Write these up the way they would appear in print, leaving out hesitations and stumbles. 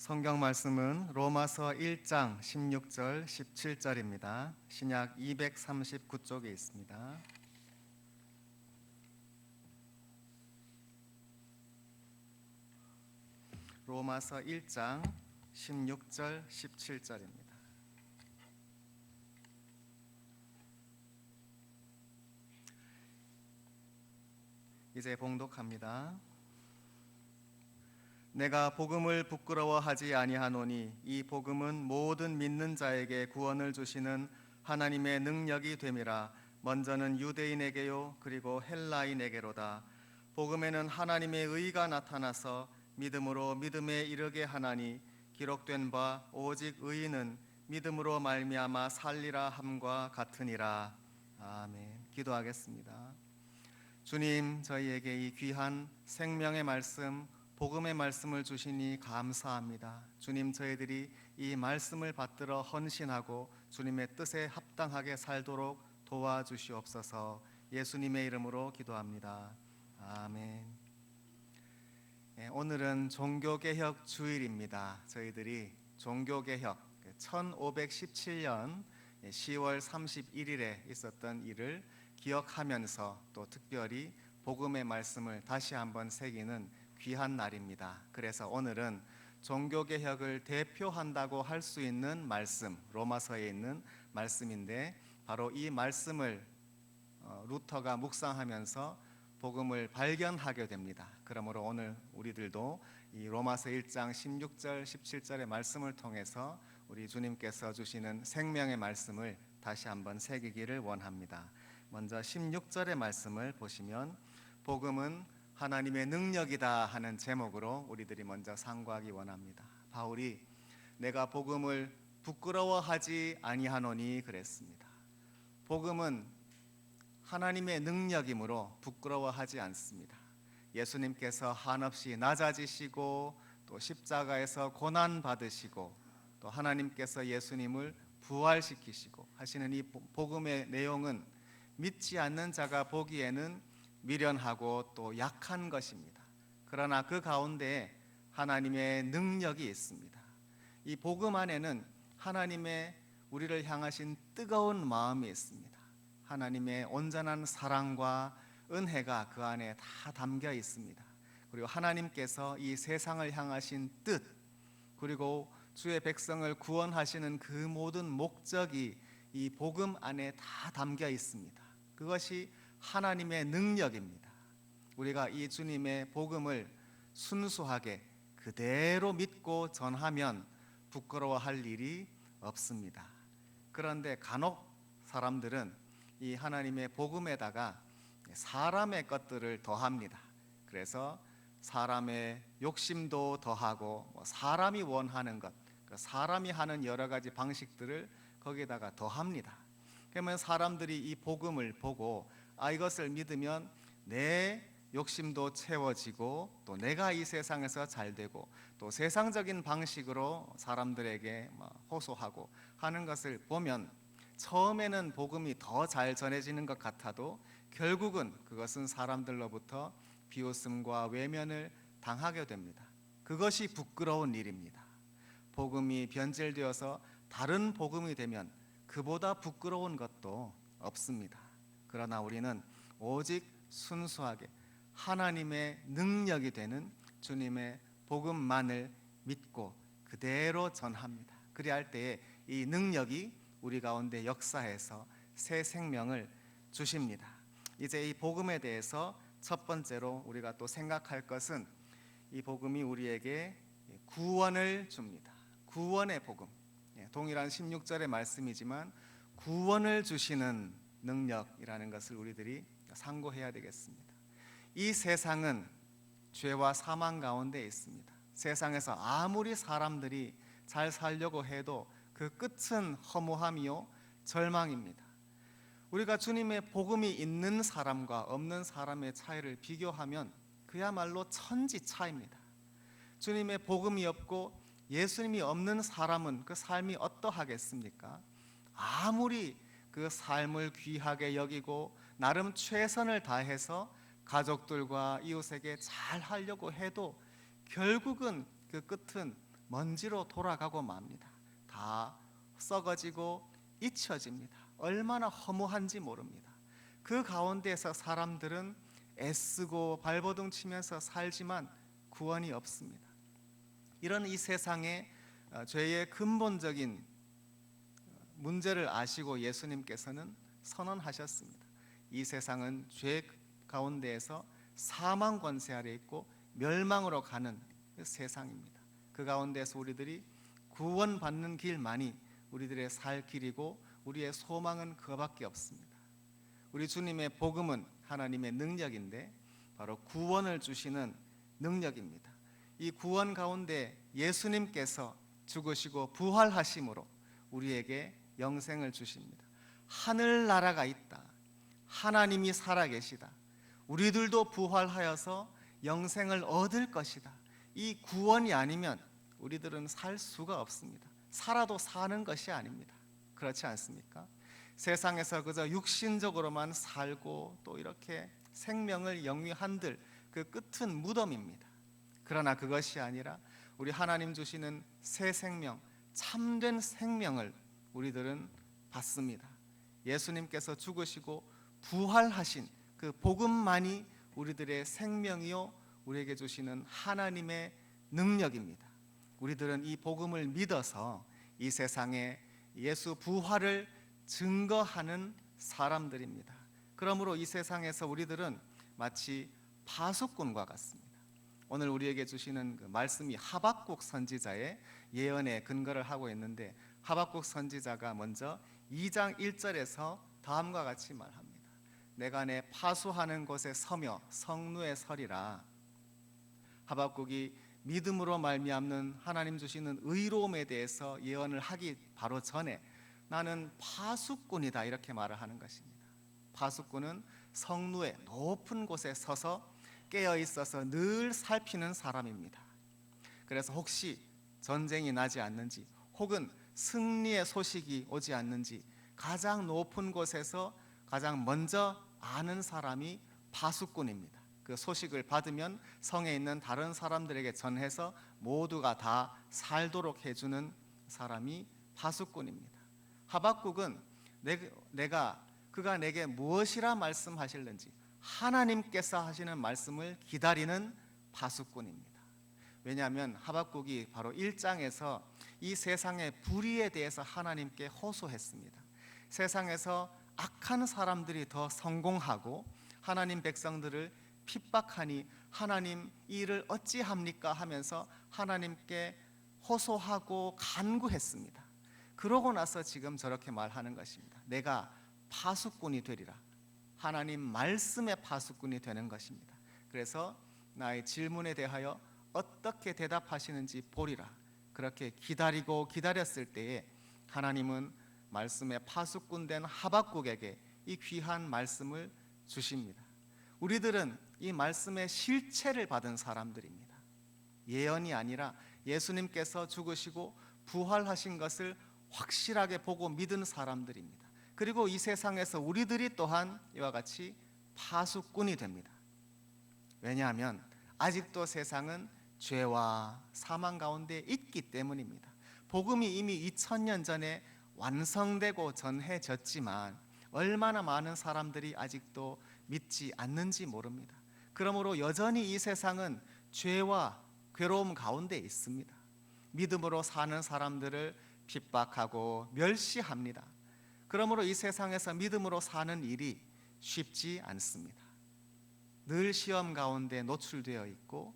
성경 말씀은 로마서 1장 16절 17절입니다. 신약 239쪽에 있습니다. 로마서 1장 16절 17절입니다. 이제 봉독합니다. 내가 복음을 부끄러워하지 아니하노니 이 복음은 모든 믿는 자에게 구원을 주시는 하나님의 능력이 됨이라. 먼저는 유대인에게요 그리고 헬라인에게로다. 복음에는 하나님의 의가 나타나서 믿음으로 믿음에 이르게 하나니 기록된 바 오직 의인은 믿음으로 말미암아 살리라 함과 같으니라. 아멘. 기도하겠습니다. 주님, 저희에게 이 귀한 생명의 말씀, 복음의 말씀을 주시니 감사합니다. 주님, 저희들이 이 말씀을 받들어 헌신하고 주님의 뜻에 합당하게 살도록 도와주시옵소서. 예수님의 이름으로 기도합니다. 아멘. 오늘은 종교개혁 주일입니다. 저희들이 종교개혁 1517년 10월 31일에 있었던 일을 기억하면서 또 특별히 복음의 말씀을 다시 한번 새기는 귀한 날입니다. 그래서 오늘은 종교개혁을 대표한다고 할 수 있는 말씀, 로마서에 있는 말씀인데 바로 이 말씀을 루터가 묵상하면서 복음을 발견하게 됩니다. 그러므로 오늘 우리들도 이 로마서 1장 16절 17절의 말씀을 통해서 우리 주님께서 주시는 생명의 말씀을 다시 한번 새기기를 원합니다. 먼저 16절의 말씀을 보시면 복음은 하나님의 능력이다 하는 제목으로 우리들이 먼저 상고하기 원합니다. 바울이 내가 복음을 부끄러워하지 아니하노니 그랬습니다. 복음은 하나님의 능력이므로 부끄러워하지 않습니다. 예수님께서 한없이 낮아지시고 또 십자가에서 고난 받으시고 또 하나님께서 예수님을 부활시키시고 하시는 이 복음의 내용은 믿지 않는 자가 보기에는 미련하고 또 약한 것입니다. 그러나 그 가운데에 하나님의 능력이 있습니다. 이 복음 안에는 하나님의 우리를 향하신 뜨거운 마음이 있습니다. 하나님의 온전한 사랑과 은혜가 그 안에 다 담겨 있습니다. 그리고 하나님께서 이 세상을 향하신 뜻, 그리고 주의 백성을 구원하시는 그 모든 목적이 이 복음 안에 다 담겨 있습니다. 그것이 하나님의 능력입니다. 우리가 이 주님의 복음을 순수하게 그대로 믿고 전하면 부끄러워할 일이 없습니다. 그런데 간혹 사람들은 이 하나님의 복음에다가 사람의 것들을 더합니다. 그래서 사람의 욕심도 더하고 사람이 원하는 것, 사람이 하는 여러 가지 방식들을 거기에다가 더합니다. 그러면 사람들이 이 복음을 보고 이것을 믿으면 내 욕심도 채워지고 또 내가 이 세상에서 잘 되고 또 세상적인 방식으로 사람들에게 호소하고 하는 것을 보면 처음에는 복음이 더 잘 전해지는 것 같아도 결국은 그것은 사람들로부터 비웃음과 외면을 당하게 됩니다. 그것이 부끄러운 일입니다. 복음이 변질되어서 다른 복음이 되면 그보다 부끄러운 것도 없습니다. 그러나 우리는 오직 순수하게 하나님의 능력이 되는 주님의 복음만을 믿고 그대로 전합니다. 그리할 때에 이 능력이 우리 가운데 역사해서 새 생명을 주십니다. 이제 이 복음에 대해서 첫 번째로 우리가 또 생각할 것은 이 복음이 우리에게 구원을 줍니다. 구원의 복음. 동일한 16절의 말씀이지만 구원을 주시는 능력이라는 것을 우리들이 상고해야 되겠습니다. 이 세상은 죄와 사망 가운데 있습니다. 세상에서 아무리 사람들이 잘 살려고 해도 그 끝은 허무함이요 절망입니다. 우리가 주님의 복음이 있는 사람과 없는 사람의 차이를 비교하면 그야말로 천지 차이입니다. 주님의 복음이 없고 예수님이 없는 사람은 그 삶이 어떠하겠습니까? 아무리 그 삶을 귀하게 여기고 나름 최선을 다해서 가족들과 이웃에게 잘 하려고 해도 결국은 그 끝은 먼지로 돌아가고 맙니다. 다 썩어지고 잊혀집니다. 얼마나 허무한지 모릅니다. 그 가운데서 사람들은 애쓰고 발버둥 치면서 살지만 구원이 없습니다. 이런 이 세상에 죄의 근본적인 문제를 아시고 예수님께서는 선언하셨습니다. 이 세상은 죄 가운데에서 사망 권세 아래 있고 멸망으로 가는 세상입니다. 그 가운데서 우리들이 구원받는 길만이 우리들의 살 길이고 우리의 소망은 그밖에 없습니다. 우리 주님의 복음은 하나님의 능력인데 바로 구원을 주시는 능력입니다. 이 구원 가운데 예수님께서 죽으시고 부활하심으로 우리에게 영생을 주십니다. 하늘나라가 있다. 하나님이 살아계시다. 우리들도 부활하여서 영생을 얻을 것이다. 이 구원이 아니면 우리들은 살 수가 없습니다. 살아도 사는 것이 아닙니다. 그렇지 않습니까? 세상에서 그저 육신적으로만 살고 또 이렇게 생명을 영위한들 그 끝은 무덤입니다. 그러나 그것이 아니라 우리 하나님 주시는 새 생명, 참된 생명을 우리들은 받습니다. 예수님께서 죽으시고 부활하신 그 복음만이 우리들의 생명이요 우리에게 주시는 하나님의 능력입니다. 우리들은 이 복음을 믿어서 이 세상에 예수 부활을 증거하는 사람들입니다. 그러므로 이 세상에서 우리들은 마치 파수꾼과 같습니다. 오늘 우리에게 주시는 그 말씀이 하박국 선지자의 예언에 근거를 하고 있는데 하박국 선지자가 먼저 2장 1절에서 다음과 같이 말합니다. 내가 내 파수하는 곳에 서며 성루에 서리라. 하박국이 믿음으로 말미암는 하나님 주시는 의로움에 대해서 예언을 하기 바로 전에 나는 파수꾼이다 이렇게 말을 하는 것입니다. 파수꾼은 성루의 높은 곳에 서서 깨어 있어서 늘 살피는 사람입니다. 그래서 혹시 전쟁이 나지 않는지 혹은 승리의 소식이 오지 않는지 가장 높은 곳에서 가장 먼저 아는 사람이 파수꾼입니다. 그 소식을 받으면 성에 있는 다른 사람들에게 전해서 모두가 다 살도록 해주는 사람이 파수꾼입니다. 하박국은 그가 내게 무엇이라 말씀하실는지 하나님께서 하시는 말씀을 기다리는 파수꾼입니다. 왜냐하면 하박국이 바로 1장에서 이 세상의 불의에 대해서 하나님께 호소했습니다. 세상에서 악한 사람들이 더 성공하고 하나님 백성들을 핍박하니 하나님 이 일을 어찌합니까 하면서 하나님께 호소하고 간구했습니다. 그러고 나서 지금 저렇게 말하는 것입니다. 내가 파수꾼이 되리라. 하나님 말씀의 파수꾼이 되는 것입니다. 그래서 나의 질문에 대하여 어떻게 대답하시는지 보리라. 그렇게 기다리고 기다렸을 때에 하나님은 말씀의 파수꾼 된 하박국에게 이 귀한 말씀을 주십니다. 우리들은 이 말씀의 실체를 받은 사람들입니다. 예언이 아니라 예수님께서 죽으시고 부활하신 것을 확실하게 보고 믿은 사람들입니다. 그리고 이 세상에서 우리들이 또한 이와 같이 파수꾼이 됩니다. 왜냐하면 아직도 세상은 죄와 사망 가운데 있기 때문입니다. 복음이 이미 2000년 전에 완성되고 전해졌지만 얼마나 많은 사람들이 아직도 믿지 않는지 모릅니다. 그러므로 여전히 이 세상은 죄와 괴로움 가운데 있습니다. 믿음으로 사는 사람들을 핍박하고 멸시합니다. 그러므로 이 세상에서 믿음으로 사는 일이 쉽지 않습니다. 늘 시험 가운데 노출되어 있고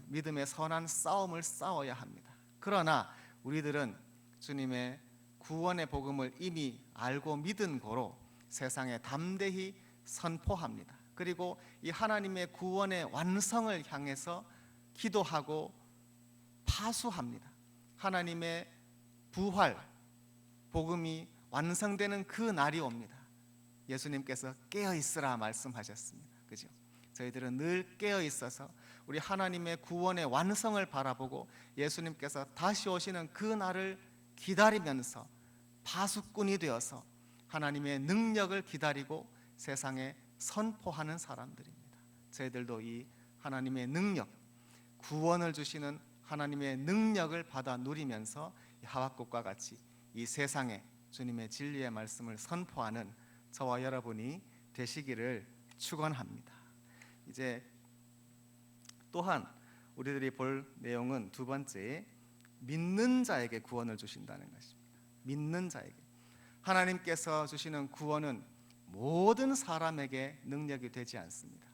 믿음의 선한 싸움을 싸워야 합니다. 그러나 우리들은 주님의 구원의 복음을 이미 알고 믿은 고로 세상에 담대히 선포합니다. 그리고 이 하나님의 구원의 완성을 향해서 기도하고 파수합니다. 하나님의 부활 복음이 완성되는 그 날이 옵니다. 예수님께서 깨어 있으라 말씀하셨습니다. 그죠? 저희들은 늘 깨어 있어서 우리 하나님의 구원의 완성을 바라보고 예수님께서 다시 오시는 그 날을 기다리면서 파수꾼이 되어서 하나님의 능력을 기다리고 세상에 선포하는 사람들입니다. 저희들도 이 하나님의 능력, 구원을 주시는 하나님의 능력을 받아 누리면서 하박국과 같이 이 세상에 주님의 진리의 말씀을 선포하는 저와 여러분이 되시기를 축원합니다. 이제 또한 우리들이 볼 내용은 두 번째, 믿는 자에게 구원을 주신다는 것입니다. 믿는 자에게 하나님께서 주시는 구원은 모든 사람에게 능력이 되지 않습니다.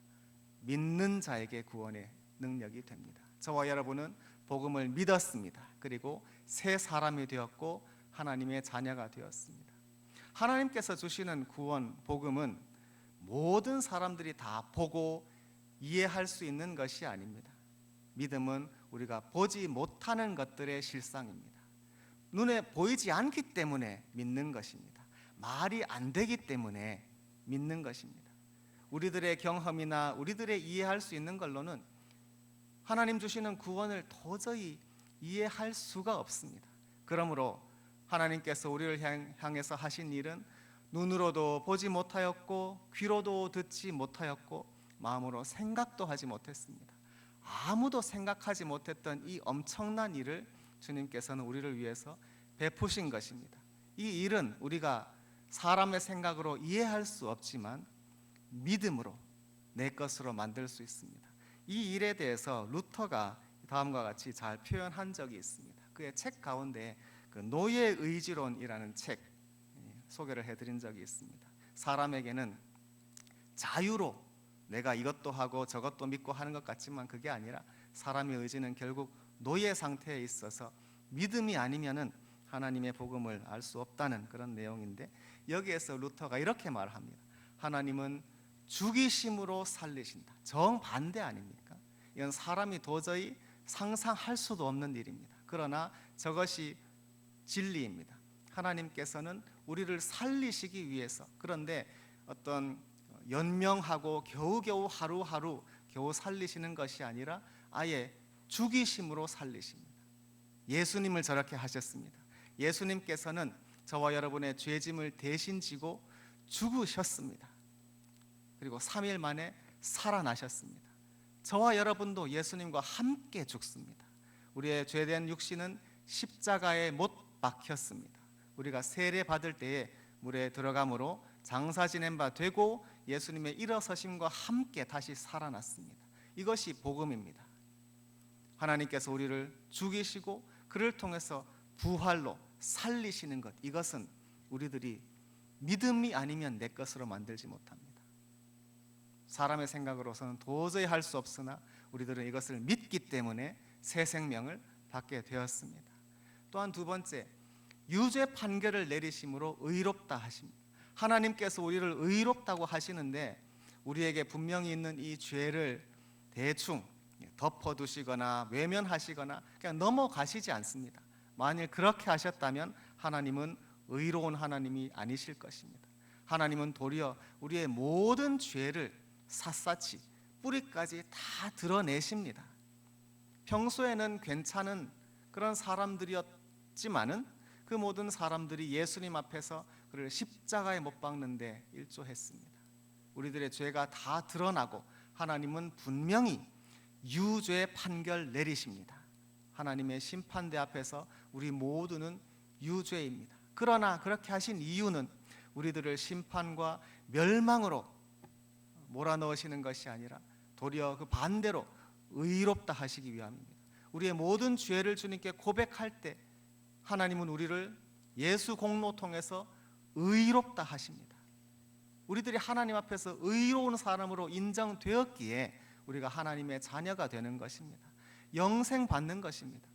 믿는 자에게 구원의 능력이 됩니다. 저와 여러분은 복음을 믿었습니다. 그리고 새 사람이 되었고 하나님의 자녀가 되었습니다. 하나님께서 주시는 구원, 복음은 모든 사람들이 다 보고 이해할 수 있는 것이 아닙니다. 믿음은 우리가 보지 못하는 것들의 실상입니다. 눈에 보이지 않기 때문에 믿는 것입니다. 말이 안 되기 때문에 믿는 것입니다. 우리들의 경험이나 우리들의 이해할 수 있는 걸로는 하나님 주시는 구원을 도저히 이해할 수가 없습니다. 그러므로 하나님께서 우리를 향해서 하신 일은 눈으로도 보지 못하였고 귀로도 듣지 못하였고 마음으로 생각도 하지 못했습니다. 아무도 생각하지 못했던 이 엄청난 일을 주님께서는 우리를 위해서 베푸신 것입니다. 이 일은 우리가 사람의 생각으로 이해할 수 없지만 믿음으로 내 것으로 만들 수 있습니다. 이 일에 대해서 루터가 다음과 같이 잘 표현한 적이 있습니다. 그의 책 가운데 그 노예 의지론이라는 책 소개를 해드린 적이 있습니다. 사람에게는 자유로 내가 이것도 하고 저것도 믿고 하는 것 같지만 그게 아니라 사람의 의지는 결국 노예 상태에 있어서 믿음이 아니면은 하나님의 복음을 알 수 없다는 그런 내용인데, 여기에서 루터가 이렇게 말합니다. 하나님은 죽이심으로 살리신다. 정반대 아닙니까? 이건 사람이 도저히 상상할 수도 없는 일입니다. 그러나 저것이 진리입니다. 하나님께서는 우리를 살리시기 위해서, 그런데 어떤 연명하고 겨우겨우 하루하루 겨우 살리시는 것이 아니라 아예 죽이심으로 살리십니다. 예수님을 저렇게 하셨습니다. 예수님께서는 저와 여러분의 죄짐을 대신 지고 죽으셨습니다. 그리고 3일 만에 살아나셨습니다. 저와 여러분도 예수님과 함께 죽습니다. 우리의 죄된 육신은 십자가에 못 박혔습니다. 우리가 세례 받을 때에 물에 들어감으로 장사 지낸 바 되고 예수님의 일어서심과 함께 다시 살아났습니다. 이것이 복음입니다. 하나님께서 우리를 죽이시고 그를 통해서 부활로 살리시는 것, 이것은 우리들이 믿음이 아니면 내 것으로 만들지 못합니다. 사람의 생각으로서는 도저히 할 수 없으나 우리들은 이것을 믿기 때문에 새 생명을 받게 되었습니다. 또한 두 번째, 유죄 판결을 내리심으로 의롭다 하십니다. 하나님께서 우리를 의롭다고 하시는데 우리에게 분명히 있는 이 죄를 대충 덮어두시거나 외면하시거나 그냥 넘어가시지 않습니다. 만일 그렇게 하셨다면 하나님은 의로운 하나님이 아니실 것입니다. 하나님은 도리어 우리의 모든 죄를 샅샅이 뿌리까지 다 드러내십니다. 평소에는 괜찮은 그런 사람들이었지만은 그 모든 사람들이 예수님 앞에서 그를 십자가에 못 박는데 일조했습니다. 우리들의 죄가 다 드러나고 하나님은 분명히 유죄 판결 내리십니다. 하나님의 심판대 앞에서 우리 모두는 유죄입니다. 그러나 그렇게 하신 이유는 우리들을 심판과 멸망으로 몰아넣으시는 것이 아니라 도리어 그 반대로 의롭다 하시기 위함입니다. 우리의 모든 죄를 주님께 고백할 때 하나님은 우리를 예수 공로 통해서 의롭다 하십니다. 우리들이 하나님 앞에서 의로운 사람으로 인정되었기에 우리가 하나님의 자녀가 되는 것입니다. 영생 받는 것입니다.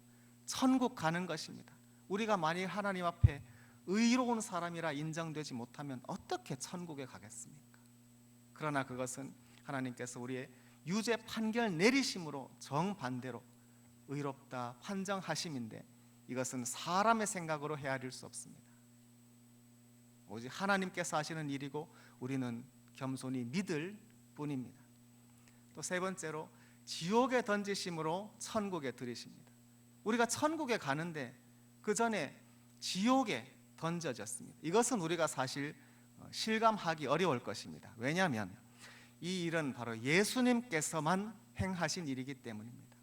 천국 가는 것입니다. 우리가 만일 하나님 앞에 의로운 사람이라 인정되지 못하면 어떻게 천국에 가겠습니까? 그러나 그것은 하나님께서 우리의 유죄 판결 내리심으로 정반대로 의롭다 판정하심인데, 이것은 사람의 생각으로 헤아릴 수 없습니다. 오직 하나님께서 하시는 일이고 우리는 겸손히 믿을 뿐입니다. 또 세 번째로 지옥에 던지심으로 천국에 들이십니다. 우리가 천국에 가는데 그 전에 지옥에 던져졌습니다. 이것은 우리가 사실 실감하기 어려울 것입니다. 왜냐하면 이 일은 바로 예수님께서만 행하신 일이기 때문입니다.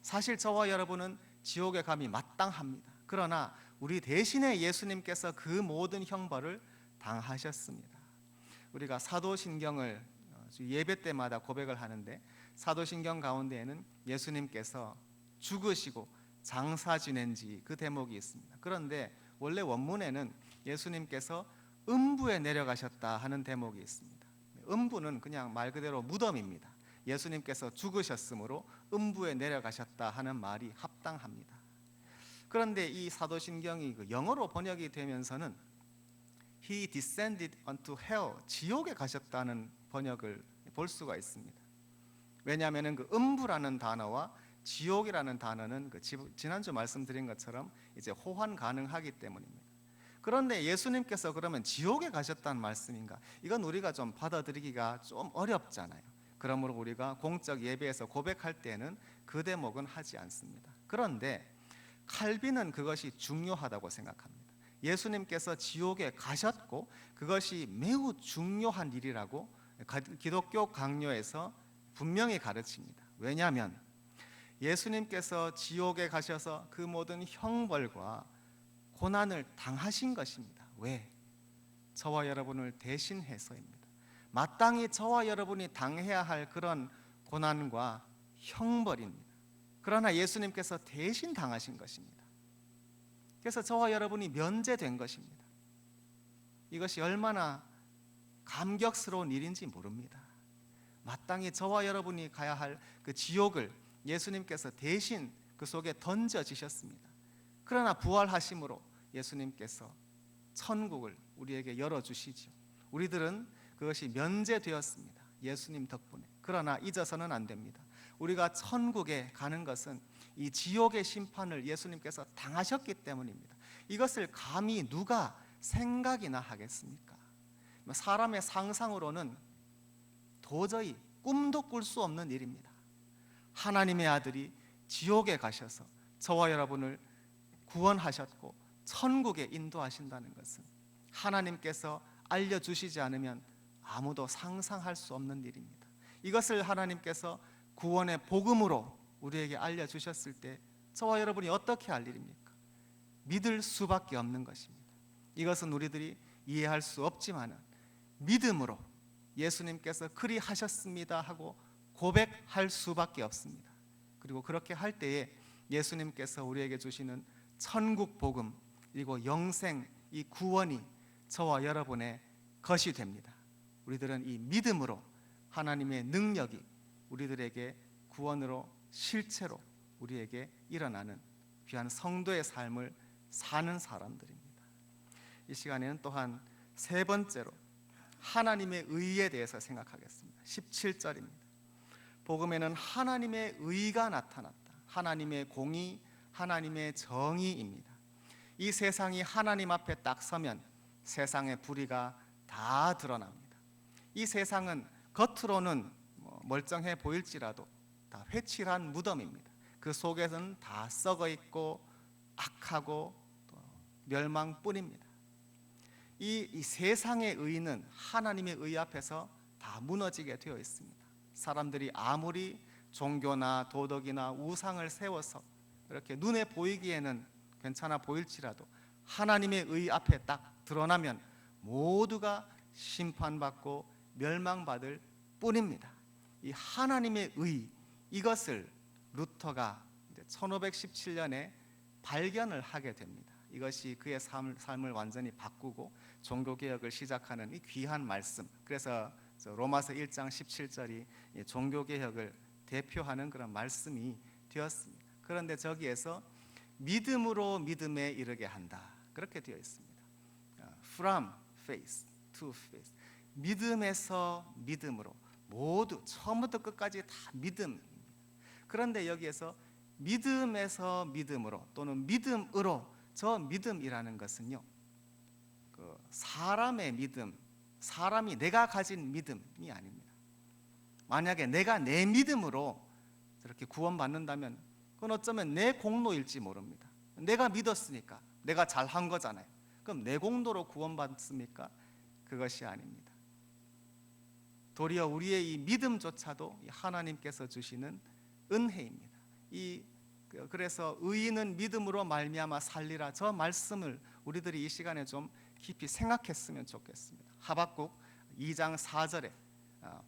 사실 저와 여러분은 지옥에 감이 마땅합니다. 그러나 우리 대신에 예수님께서 그 모든 형벌을 당하셨습니다. 우리가 사도신경을 예배 때마다 고백을 하는데, 사도신경 가운데에는 예수님께서 죽으시고 장사 지낸 지 그 대목이 있습니다. 그런데 원래 원문에는 예수님께서 음부에 내려가셨다 하는 대목이 있습니다. 음부는 그냥 말 그대로 무덤입니다. 예수님께서 죽으셨으므로 음부에 내려가셨다 하는 말이 합당합니다. 그런데 이 사도신경이 영어로 번역이 되면서는 He descended onto hell, 지옥에 가셨다는 번역을 볼 수가 있습니다. 왜냐하면 그 음부라는 단어와 지옥이라는 단어는 지난주 말씀드린 것처럼 이제 호환 가능하기 때문입니다. 그런데 예수님께서 그러면 지옥에 가셨다는 말씀인가? 이건 우리가 좀 받아들이기가 좀 어렵잖아요. 그러므로 우리가 공적 예배에서 고백할 때는 그 대목은 하지 않습니다. 그런데 칼빈은 그것이 중요하다고 생각합니다. 예수님께서 지옥에 가셨고 그것이 매우 중요한 일이라고 기독교 강요에서 분명히 가르칩니다. 왜냐하면 예수님께서 지옥에 가셔서 그 모든 형벌과 고난을 당하신 것입니다. 왜? 저와 여러분을 대신해서입니다. 마땅히 저와 여러분이 당해야 할 그런 고난과 형벌입니다. 그러나 예수님께서 대신 당하신 것입니다. 그래서 저와 여러분이 면제된 것입니다. 이것이 얼마나 감격스러운 일인지 모릅니다. 마땅히 저와 여러분이 가야 할 그 지옥을 예수님께서 대신 그 속에 던져지셨습니다. 그러나 부활하심으로 예수님께서 천국을 우리에게 열어주시죠. 우리들은 그것이 면제되었습니다. 예수님 덕분에. 그러나 잊어서는 안 됩니다. 우리가 천국에 가는 것은 이 지옥의 심판을 예수님께서 당하셨기 때문입니다. 이것을 감히 누가 생각이나 하겠습니까? 사람의 상상으로는 도저히 꿈도 꿀 수 없는 일입니다. 하나님의 아들이 지옥에 가셔서 저와 여러분을 구원하셨고 천국에 인도하신다는 것은 하나님께서 알려주시지 않으면 아무도 상상할 수 없는 일입니다. 이것을 하나님께서 구원의 복음으로 우리에게 알려주셨을 때 저와 여러분이 어떻게 할 일입니까? 믿을 수밖에 없는 것입니다. 이것은 우리들이 이해할 수 없지만 믿음으로 예수님께서 그리 하셨습니다 하고 고백할 수밖에 없습니다. 그리고 그렇게 할 때에 예수님께서 우리에게 주시는 천국 복음 그리고 영생 이 구원이 저와 여러분의 것이 됩니다. 우리들은 이 믿음으로 하나님의 능력이 우리들에게 구원으로 실체로 우리에게 일어나는 귀한 성도의 삶을 사는 사람들입니다. 이 시간에는 또한 세 번째로 하나님의 의에 대해서 생각하겠습니다. 17절입니다. 복음에는 하나님의 의가 나타났다. 하나님의 공의, 하나님의 정의입니다. 이 세상이 하나님 앞에 딱 서면 세상의 불의가 다 드러납니다. 이 세상은 겉으로는 멀쩡해 보일지라도 다 회칠한 무덤입니다. 그 속에서는 다 썩어 있고 악하고 멸망뿐입니다. 이 세상의 의는 하나님의 의 앞에서 다 무너지게 되어 있습니다. 사람들이 아무리 종교나 도덕이나 우상을 세워서 이렇게 눈에 보이기에는 괜찮아 보일지라도 하나님의 의 앞에 딱 드러나면 모두가 심판받고 멸망받을 뿐입니다. 이 하나님의 의, 이것을 루터가 1517년에 발견을 하게 됩니다. 이것이 그의 삶을 완전히 바꾸고 종교개혁을 시작하는 이 귀한 말씀. 그래서 로마서 1장 17절이 종교개혁을 대표하는 그런 말씀이 되었습니다. 그런데 저기에서 믿음으로 믿음에 이르게 한다, 그렇게 되어 있습니다. From faith to faith, 믿음에서 믿음으로, 모두 처음부터 끝까지 다 믿음입니다. 그런데 여기에서 믿음에서 믿음으로 또는 믿음으로, 저 믿음이라는 것은요, 그 사람의 믿음, 사람이 내가 가진 믿음이 아닙니다. 만약에 내가 내 믿음으로 저렇게 구원받는다면 그건 어쩌면 내 공로일지 모릅니다. 내가 믿었으니까 내가 잘한 거잖아요. 그럼 내 공로로 구원받습니까? 그것이 아닙니다. 도리어 우리의 이 믿음조차도 하나님께서 주시는 은혜입니다. 이 그래서 의인은 믿음으로 말미암아 살리라, 저 말씀을 우리들이 이 시간에 좀 깊이 생각했으면 좋겠습니다. 하박국 2장 4절에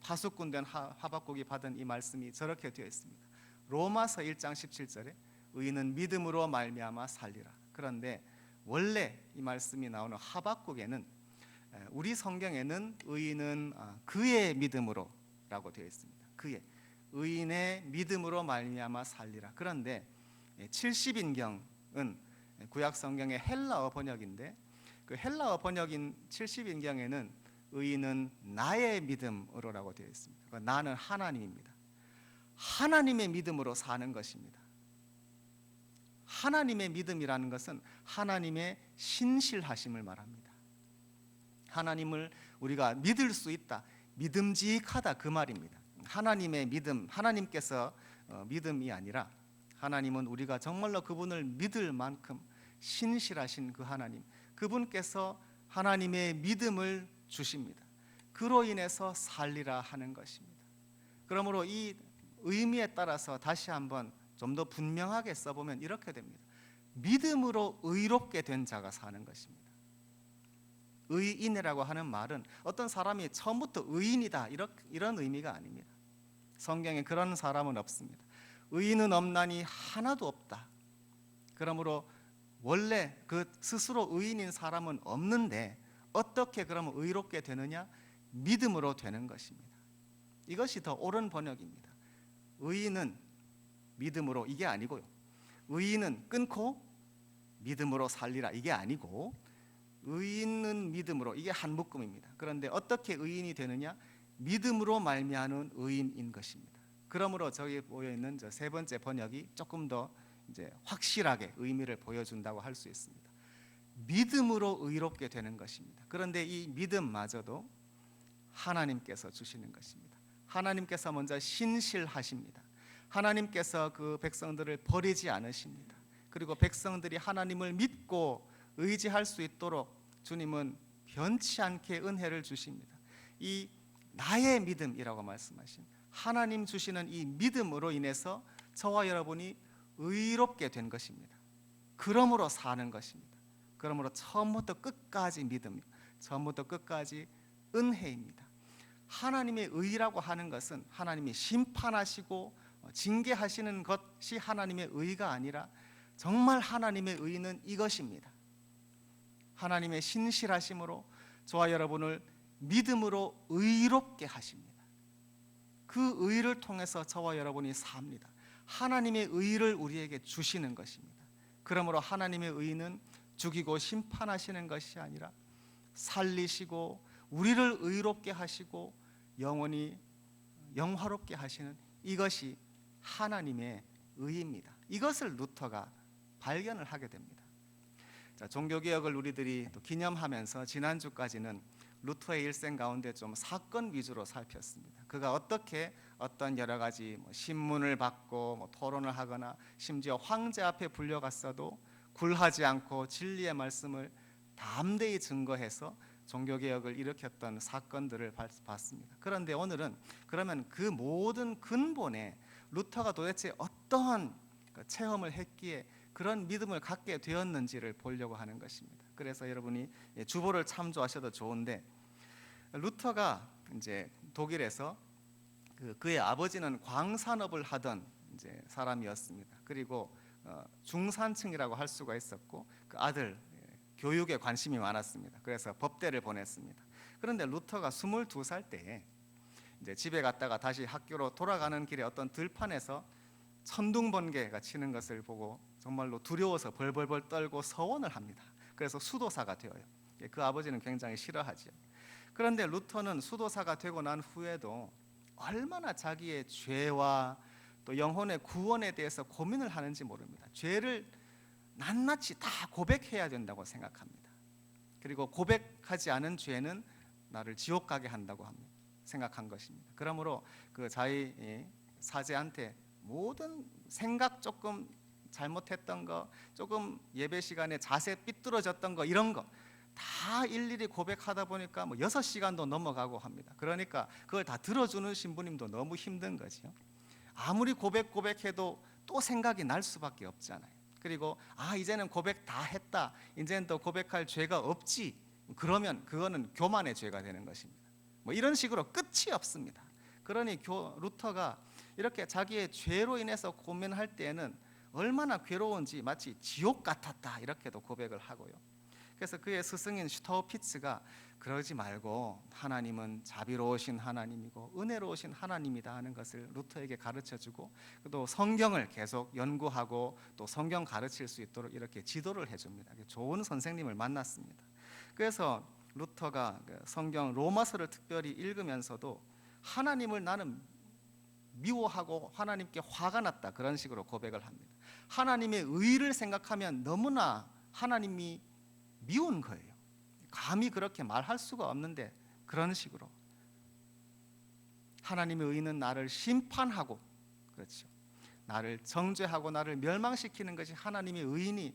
파수꾼된 하박국이 받은 이 말씀이 저렇게 되어 있습니다. 로마서 1장 17절에 의인은 믿음으로 말미암아 살리라. 그런데 원래 이 말씀이 나오는 하박국에는, 우리 성경에는 의인은 그의 믿음으로라고 되어 있습니다. 그의, 의인의 믿음으로 말미암아 살리라. 그런데 70인경은 구약 성경의 헬라어 번역인데, 그 헬라어 번역인 70인경에는 의인은 나의 믿음으로라고 되어 있습니다. 그러니까 나는 하나님입니다. 하나님의 믿음으로 사는 것입니다. 하나님의 믿음이라는 것은 하나님의 신실하심을 말합니다. 하나님을 우리가 믿을 수 있다, 믿음직하다, 그 말입니다. 하나님의 믿음, 하나님께서 믿음이 아니라 하나님은 우리가 정말로 그분을 믿을 만큼 신실하신 그 하나님, 그분께서 하나님의 믿음을 주십니다. 그로 인해서 살리라 하는 것입니다. 그러므로 이 의미에 따라서 다시 한번 좀 더 분명하게 써보면 이렇게 됩니다. 믿음으로 의롭게 된 자가 사는 것입니다. 의인이라고 하는 말은 어떤 사람이 처음부터 의인이다 이런 의미가 아닙니다. 성경에 그런 사람은 없습니다. 의인은 없나니 하나도 없다. 그러므로 원래 그 스스로 의인인 사람은 없는데 어떻게 그러면 의롭게 되느냐? 믿음으로 되는 것입니다. 이것이 더 옳은 번역입니다. 의인은 믿음으로, 이게 아니고요. 의인은 끊고 믿음으로 살리라, 이게 아니고 의인은 믿음으로, 이게 한 묶음입니다. 그런데 어떻게 의인이 되느냐? 믿음으로 말미암은 의인인 것입니다. 그러므로 저기 보여 있는 저 세 번째 번역이 조금 더 이제 확실하게 의미를 보여준다고 할 수 있습니다. 믿음으로 의롭게 되는 것입니다. 그런데 이 믿음마저도 하나님께서 주시는 것입니다. 하나님께서 먼저 신실하십니다. 하나님께서 그 백성들을 버리지 않으십니다. 그리고 백성들이 하나님을 믿고 의지할 수 있도록 주님은 변치 않게 은혜를 주십니다. 이 나의 믿음이라고 말씀하신 하나님 주시는 이 믿음으로 인해서 저와 여러분이 의롭게 된 것입니다. 그러므로 사는 것입니다. 그러므로 처음부터 끝까지 믿음, 처음부터 끝까지 은혜입니다. 하나님의 의라고 하는 것은 하나님이 심판하시고 징계하시는 것이 하나님의 의가 아니라 정말 하나님의 의는 이것입니다. 하나님의 신실하심으로 저와 여러분을 믿음으로 의롭게 하십니다. 그 의를 통해서 저와 여러분이 삽니다. 하나님의 의를 우리에게 주시는 것입니다. 그러므로 하나님의 의는 죽이고 심판하시는 것이 아니라 살리시고 우리를 의롭게 하시고 영원히 영화롭게 하시는, 이것이 하나님의 의입니다. 이것을 루터가 발견을 하게 됩니다. 자, 종교개혁을 우리들이 또 기념하면서 지난주까지는 루터의 일생 가운데 좀 사건 위주로 살폈습니다. 그가 어떻게 어떤 여러 가지 신문을 받고 토론을 하거나 심지어 황제 앞에 불려갔어도 굴하지 않고 진리의 말씀을 담대히 증거해서 종교개혁을 일으켰던 사건들을 봤습니다. 그런데 오늘은 그러면 그 모든 근본에 루터가 도대체 어떠한 체험을 했기에 그런 믿음을 갖게 되었는지를 보려고 하는 것입니다. 그래서 여러분이 주보를 참조하셔도 좋은데, 루터가 이제 독일에서 그의 아버지는 광산업을 하던 이제 사람이었습니다. 그리고 중산층이라고 할 수가 있었고 그 아들 교육에 관심이 많았습니다. 그래서 법대를 보냈습니다. 그런데 루터가 22살 때에 이제 집에 갔다가 다시 학교로 돌아가는 길에 어떤 들판에서 천둥번개가 치는 것을 보고 정말로 두려워서 벌벌벌 떨고 서원을 합니다. 그래서 수도사가 되어요. 그 아버지는 굉장히 싫어하죠. 그런데 루터는 수도사가 되고 난 후에도 얼마나 자기의 죄와 또 영혼의 구원에 대해서 고민을 하는지 모릅니다. 죄를 낱낱이 다 고백해야 된다고 생각합니다. 그리고 고백하지 않은 죄는 나를 지옥 가게 한다고 합니다. 생각한 것입니다. 그러므로 그 자기 사제한테 모든 생각 조금 잘못했던 거, 조금 예배 시간에 자세 삐뚤어졌던 거, 이런 거 다 일일이 고백하다 보니까 6시간도 넘어가고 합니다. 그러니까 그걸 다 들어주는 신부님도 너무 힘든 거죠. 아무리 고백해도 또 생각이 날 수밖에 없잖아요. 그리고 이제는 고백 다 했다, 이제는 또 고백할 죄가 없지, 그러면 그거는 교만의 죄가 되는 것입니다. 뭐 이런 식으로 끝이 없습니다. 그러니 루터가 이렇게 자기의 죄로 인해서 고민할 때에는 얼마나 괴로운지 마치 지옥 같았다 이렇게도 고백을 하고요. 그래서 그의 스승인 슈타우피츠가 그러지 말고 하나님은 자비로우신 하나님이고 은혜로우신 하나님이다 하는 것을 루터에게 가르쳐주고, 또 성경을 계속 연구하고 또 성경 가르칠 수 있도록 이렇게 지도를 해줍니다. 좋은 선생님을 만났습니다. 그래서 루터가 성경 로마서를 특별히 읽으면서도 하나님을 나는 미워하고 하나님께 화가 났다, 그런 식으로 고백을 합니다. 하나님의 의를 생각하면 너무나 하나님이 미운 거예요. 감히 그렇게 말할 수가 없는데, 그런 식으로 하나님의 의는 나를 심판하고, 그렇죠, 나를 정죄하고 나를 멸망시키는 것이 하나님의 의인이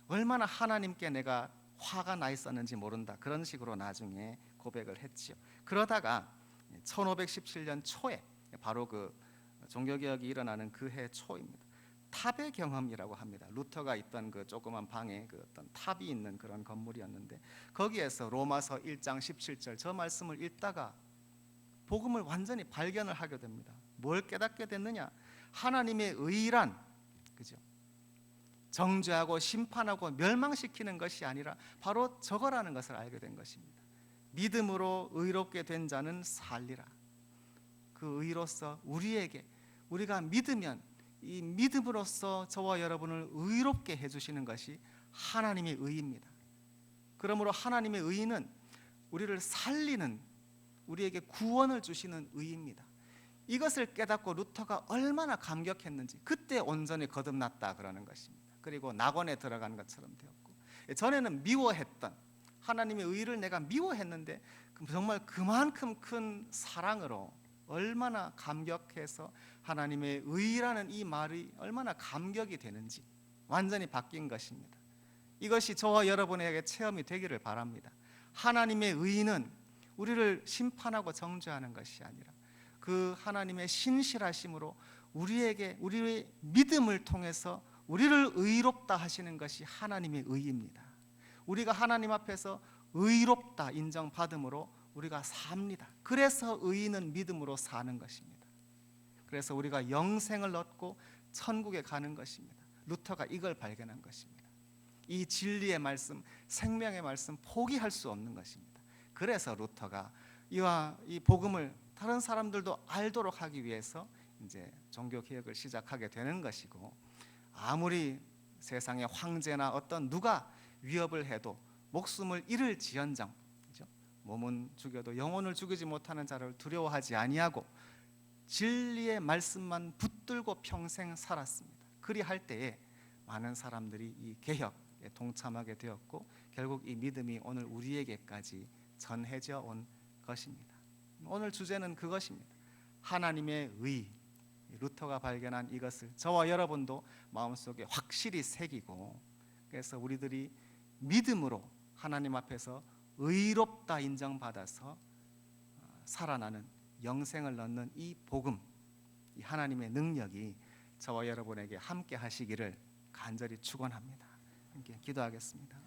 얼마나 하나님께 내가 화가 나 있었는지 모른다, 그런 식으로 나중에 고백을 했지요. 그러다가 1517년 초에, 바로 그 종교개혁이 일어나는 그 해 초입니다. 탑의 경험이라고 합니다. 루터가 있던 그 조그만 방에 그 어떤 탑이 있는 그런 건물이었는데, 거기에서 로마서 1장 17절 저 말씀을 읽다가 복음을 완전히 발견을 하게 됩니다. 뭘 깨닫게 됐느냐? 하나님의 의란, 그죠, 정죄하고 심판하고 멸망시키는 것이 아니라 바로 저거라는 것을 알게 된 것입니다. 믿음으로 의롭게 된 자는 살리라. 그 의로서 우리가 믿으면 이 믿음으로써 저와 여러분을 의롭게 해주시는 것이 하나님의 의입니다. 그러므로 하나님의 의는 우리를 살리는, 우리에게 구원을 주시는 의입니다. 이것을 깨닫고 루터가 얼마나 감격했는지 그때 온전히 거듭났다 그러는 것입니다. 그리고 낙원에 들어간 것처럼 되었고, 전에는 미워했던 하나님의 의를 내가 미워했는데 정말 그만큼 큰 사랑으로 얼마나 감격해서 하나님의 의라는 이 말이 얼마나 감격이 되는지 완전히 바뀐 것입니다. 이것이 저와 여러분에게 체험이 되기를 바랍니다. 하나님의 의는 우리를 심판하고 정죄하는 것이 아니라 그 하나님의 신실하심으로 우리의 믿음을 통해서 우리를 의롭다 하시는 것이 하나님의 의입니다. 우리가 하나님 앞에서 의롭다 인정받음으로 우리가 삽니다. 그래서 의인은 믿음으로 사는 것입니다. 그래서 우리가 영생을 얻고 천국에 가는 것입니다. 루터가 이걸 발견한 것입니다. 이 진리의 말씀, 생명의 말씀 포기할 수 없는 것입니다. 그래서 루터가 이 복음을 다른 사람들도 알도록 하기 위해서 이제 종교 개혁을 시작하게 되는 것이고, 아무리 세상의 황제나 어떤 누가 위협을 해도 목숨을 잃을지언정, 몸은 죽여도 영혼을 죽이지 못하는 자를 두려워하지 아니하고 진리의 말씀만 붙들고 평생 살았습니다. 그리할 때에 많은 사람들이 이 개혁에 동참하게 되었고, 결국 이 믿음이 오늘 우리에게까지 전해져 온 것입니다. 오늘 주제는 그것입니다. 하나님의 의. 루터가 발견한 이것을 저와 여러분도 마음속에 확실히 새기고, 그래서 우리들이 믿음으로 하나님 앞에서 의롭다 인정받아서 살아나는 영생을 얻는 이 복음, 이 하나님의 능력이 저와 여러분에게 함께 하시기를 간절히 축원합니다. 함께 기도하겠습니다.